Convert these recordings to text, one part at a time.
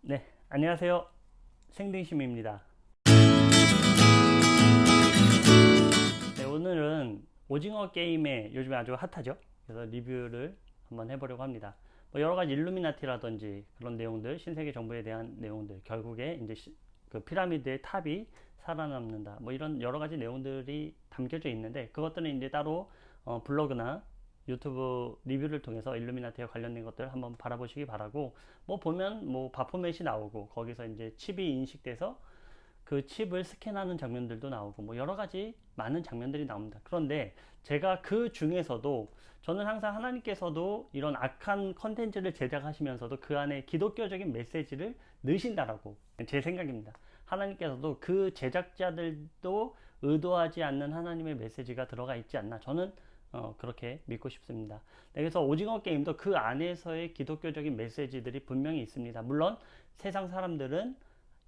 네, 안녕하세요. 생등심입니다. 네, 오늘은 오징어 게임에 요즘에 아주 핫하죠. 그래서 리뷰를 한번 해보려고 합니다. 뭐 여러 가지 일루미나티라든지 그런 내용들, 신세계 정부에 대한 내용들, 결국에 이제 그 피라미드의 탑이 살아남는다. 뭐 이런 여러 가지 내용들이 담겨져 있는데 그것들은 이제 따로 블로그나 유튜브 리뷰를 통해서 일루미나티와 관련된 것들 한번 바라보시기 바라고, 뭐 보면 뭐 바포맷이 나오고 거기서 이제 칩이 인식돼서 그 칩을 스캔하는 장면들도 나오고 뭐 여러 가지 많은 장면들이 나옵니다. 그런데 제가 그 중에서도 저는 항상 하나님께서도 이런 악한 컨텐츠를 제작하시면서도 그 안에 기독교적인 메시지를 넣으신다라고 제 생각입니다. 하나님께서도 그 제작자들도 의도하지 않는 하나님의 메시지가 들어가 있지 않나, 저는 그렇게 믿고 싶습니다. 네, 그래서 오징어 게임도 그 안에서의 기독교적인 메시지들이 분명히 있습니다. 물론 세상 사람들은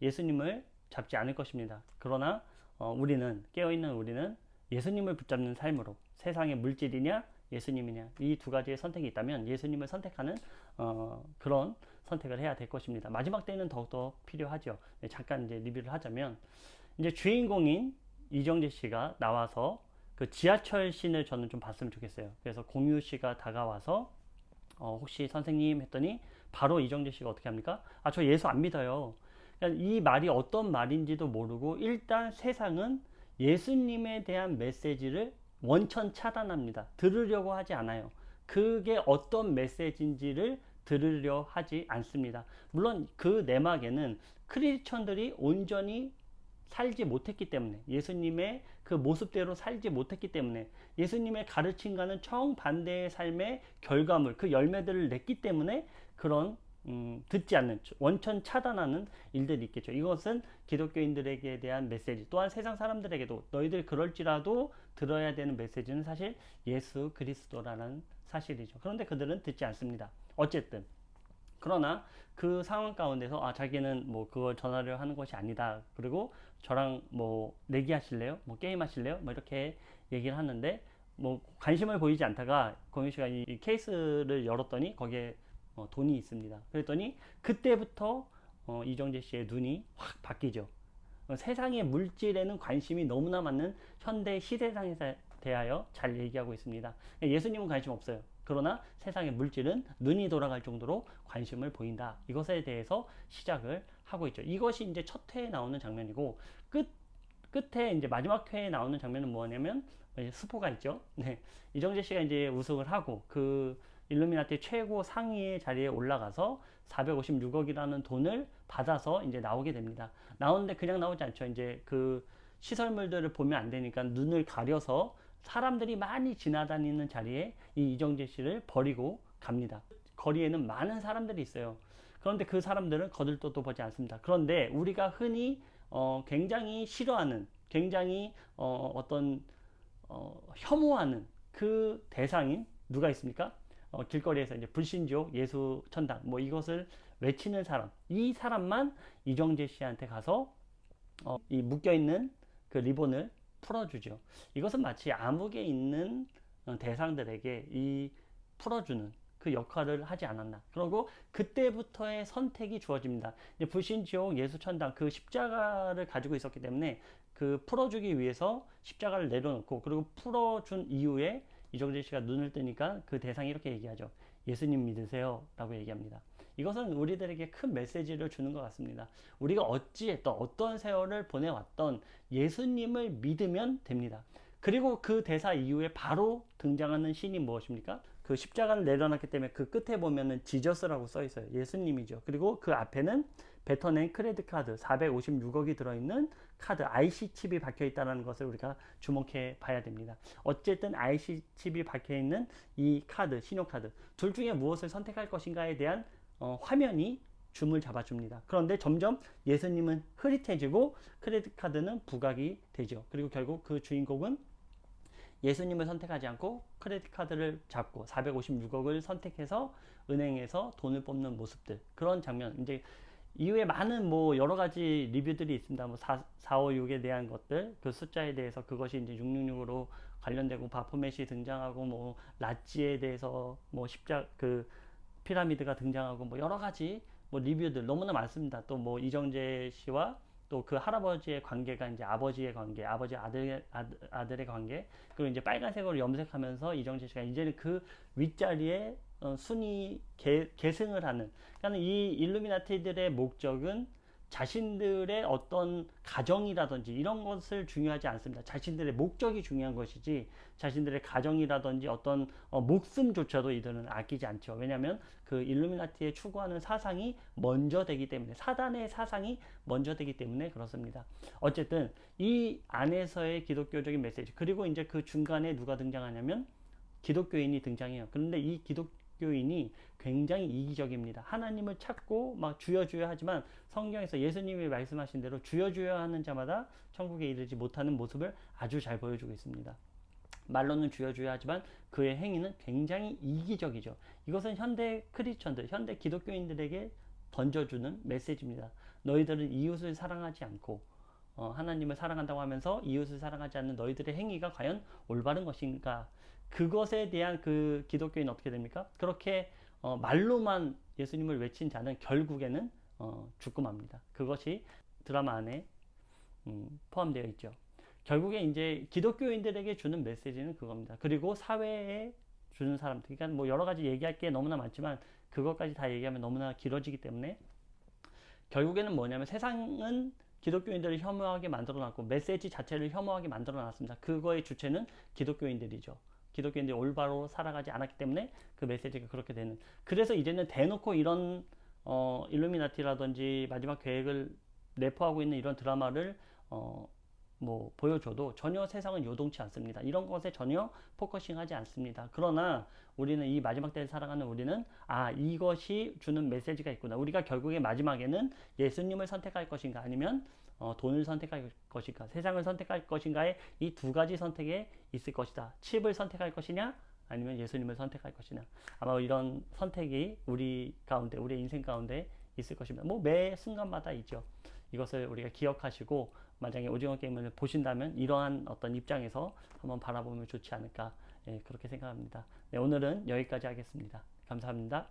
예수님을 잡지 않을 것입니다. 그러나 우리는, 깨어있는 우리는 예수님을 붙잡는 삶으로, 세상의 물질이냐 예수님이냐 이 두 가지의 선택이 있다면 예수님을 선택하는 그런 선택을 해야 될 것입니다. 마지막 때는 더욱더 필요하죠. 네, 잠깐 이제 리뷰를 하자면, 이제 주인공인 이정재 씨가 나와서 그 지하철 씬을 저는 좀 봤으면 좋겠어요. 그래서 공유 씨가 다가와서 혹시 선생님 했더니 바로 이정재 씨가 어떻게 합니까? 아, 저 예수 안 믿어요. 그러니까 이 말이 어떤 말인지도 모르고 일단 세상은 예수님에 대한 메시지를 원천 차단합니다. 들으려고 하지 않아요. 그게 어떤 메시지인지를 들으려 하지 않습니다. 물론 그 내막에는 크리스천들이 온전히 살지 못했기 때문에, 예수님의 그 모습대로 살지 못했기 때문에, 예수님의 가르침과는 정반대의 삶의 결과물, 그 열매들을 냈기 때문에 그런 듣지 않는, 원천 차단하는 일들이 있겠죠. 이것은 기독교인들에게 대한 메시지, 또한 세상 사람들에게도 너희들 그럴지라도 들어야 되는 메시지는 사실 예수 그리스도라는 사실이죠. 그런데 그들은 듣지 않습니다. 어쨌든 그러나 그 상황 가운데서 자기는 뭐 그걸 전하려 하는 것이 아니다. 그리고 저랑 뭐 내기하실래요? 뭐 게임 하실래요? 뭐 이렇게 얘기를 하는데, 뭐 관심을 보이지 않다가 공유 씨가 이 케이스를 열었더니 거기에 돈이 있습니다. 그랬더니 그때부터 이정재 씨의 눈이 확 바뀌죠. 세상의 물질에는 관심이 너무나 많은 현대 시대상에 대하여 잘 얘기하고 있습니다. 예수님은 관심 없어요. 그러나 세상의 물질은 눈이 돌아갈 정도로 관심을 보인다. 이것에 대해서 시작을 하고 있죠. 이것이 이제 첫 회에 나오는 장면이고, 끝에 이제 마지막 회에 나오는 장면은 뭐냐면 스포가 있죠. 네. 이정재 씨가 이제 우승을 하고 그 일루미나티 최고 상위의 자리에 올라가서 456억이라는 돈을 받아서 이제 나오게 됩니다. 나오는데 그냥 나오지 않죠. 이제 그 시설물들을 보면 안 되니까 눈을 가려서 사람들이 많이 지나다니는 자리에 이 이정재 씨를 버리고 갑니다. 거리에는 많은 사람들이 있어요. 그런데 그 사람들은 거들떠도 보지 않습니다. 그런데 우리가 흔히 굉장히 싫어하는, 굉장히 어떤 혐오하는 그 대상인 누가 있습니까? 길거리에서 이제 불신지옥, 예수 천당 뭐 이것을 외치는 사람, 이 사람만 이정재 씨한테 가서 이 묶여 있는 그 리본을 풀어주죠. 이것은 마치 암흑에 있는 대상들에게 이 풀어주는 그 역할을 하지 않았나. 그리고 그때부터의 선택이 주어집니다. 불신지옥, 예수천당 그 십자가를 가지고 있었기 때문에 그 풀어주기 위해서 십자가를 내려놓고, 그리고 풀어준 이후에 이정재 씨가 눈을 뜨니까 그 대상이 이렇게 얘기하죠. 예수님 믿으세요 라고 얘기합니다. 이것은 우리들에게 큰 메시지를 주는 것 같습니다. 우리가 어찌했던, 어떤 세월을 보내왔던 예수님을 믿으면 됩니다. 그리고 그 대사 이후에 바로 등장하는 신이 무엇입니까? 그 십자가를 내려놨기 때문에 그 끝에 보면은 지저스라고 써 있어요. 예수님이죠. 그리고 그 앞에는 뱉어낸 크레딧 카드 456억이 들어있는 카드, IC 칩이 박혀 있다는 것을 우리가 주목해 봐야 됩니다. 어쨌든 IC 칩이 박혀 있는 이 카드, 신용카드 둘 중에 무엇을 선택할 것인가에 대한 화면이 줌을 잡아줍니다. 그런데 점점 예수님은 흐릿해지고 크레딧 카드는 부각이 되죠. 그리고 결국 그 주인공은 예수님을 선택하지 않고 크레딧 카드를 잡고 456억을 선택해서 은행에서 돈을 뽑는 모습들, 그런 장면. 이제 이후에 많은 뭐 여러 가지 리뷰들이 있습니다. 뭐 456에 대한 것들, 그 숫자에 대해서, 그것이 이제 666으로 관련되고 바포맷이 등장하고, 뭐 라찌에 대해서 뭐 십자 그 피라미드가 등장하고, 뭐 여러 가지 뭐 리뷰들 너무나 많습니다. 또 뭐 이정재 씨와 또 그 할아버지의 관계가 이제 아버지의 관계, 아버지 아들의 관계, 그리고 이제 빨간색으로 염색하면서 이정재 씨가 이제는 그 윗자리에 순위 계승을 하는. 그러니까 이 일루미나티들의 목적은 자신들의 어떤 가정이라든지 이런 것을 중요하지 않습니다. 자신들의 목적이 중요한 것이지 자신들의 가정이라든지 어떤 목숨조차도 이들은 아끼지 않죠. 왜냐하면 그 일루미나티의 추구하는 사상이 먼저 되기 때문에, 사단의 사상이 먼저 되기 때문에 그렇습니다. 어쨌든 이 안에서의 기독교적인 메시지, 그리고 이제 그 중간에 누가 등장하냐면 기독교인이 등장해요. 그런데 이 기독교인이 굉장히 이기적입니다. 하나님을 찾고 막 주여 주여 하지만 성경에서 예수님이 말씀하신 대로 주여 주여 하는 자마다 천국에 이르지 못하는 모습을 아주 잘 보여주고 있습니다. 말로는 주여 주여 하지만 그의 행위는 굉장히 이기적이죠. 이것은 현대 크리스천들, 현대 기독교인들에게 던져주는 메시지입니다. 너희들은 이웃을 사랑하지 않고 하나님을 사랑한다고 하면서 이웃을 사랑하지 않는 너희들의 행위가 과연 올바른 것인가? 그것에 대한 그 기독교인 어떻게 됩니까? 그렇게 말로만 예수님을 외친 자는 결국에는 죽고 맙니다. 그것이 드라마 안에 포함되어 있죠. 결국에 이제 기독교인들에게 주는 메시지는 그겁니다. 그리고 사회에 주는 사람들, 그러니까 뭐 여러 가지 얘기할 게 너무나 많지만 그것까지 다 얘기하면 너무나 길어지기 때문에 결국에는 뭐냐면 세상은 기독교인들을 혐오하게 만들어놨고 메시지 자체를 혐오하게 만들어놨습니다. 그거의 주체는 기독교인들이죠. 기독교인들이 올바로 살아가지 않았기 때문에 그 메시지가 그렇게 되는. 그래서 이제는 대놓고 이런 일루미나티라든지 마지막 계획을 내포하고 있는 이런 드라마를 뭐 보여줘도 전혀 세상은 요동치 않습니다. 이런 것에 전혀 포커싱하지 않습니다. 그러나 우리는 이 마지막 때를 살아가는 우리는 이것이 주는 메시지가 있구나. 우리가 결국에 마지막에는 예수님을 선택할 것인가 아니면 돈을 선택할 것인가, 세상을 선택할 것인가의 이 두 가지 선택에 있을 것이다. 칩을 선택할 것이냐 아니면 예수님을 선택할 것이냐. 아마 이런 선택이 우리 가운데, 우리 인생 가운데 있을 것입니다. 뭐 매 순간마다 있죠. 이것을 우리가 기억하시고 만약에 오징어 게임을 보신다면 이러한 어떤 입장에서 한번 바라보면 좋지 않을까, 그렇게 생각합니다. 네, 오늘은 여기까지 하겠습니다. 감사합니다.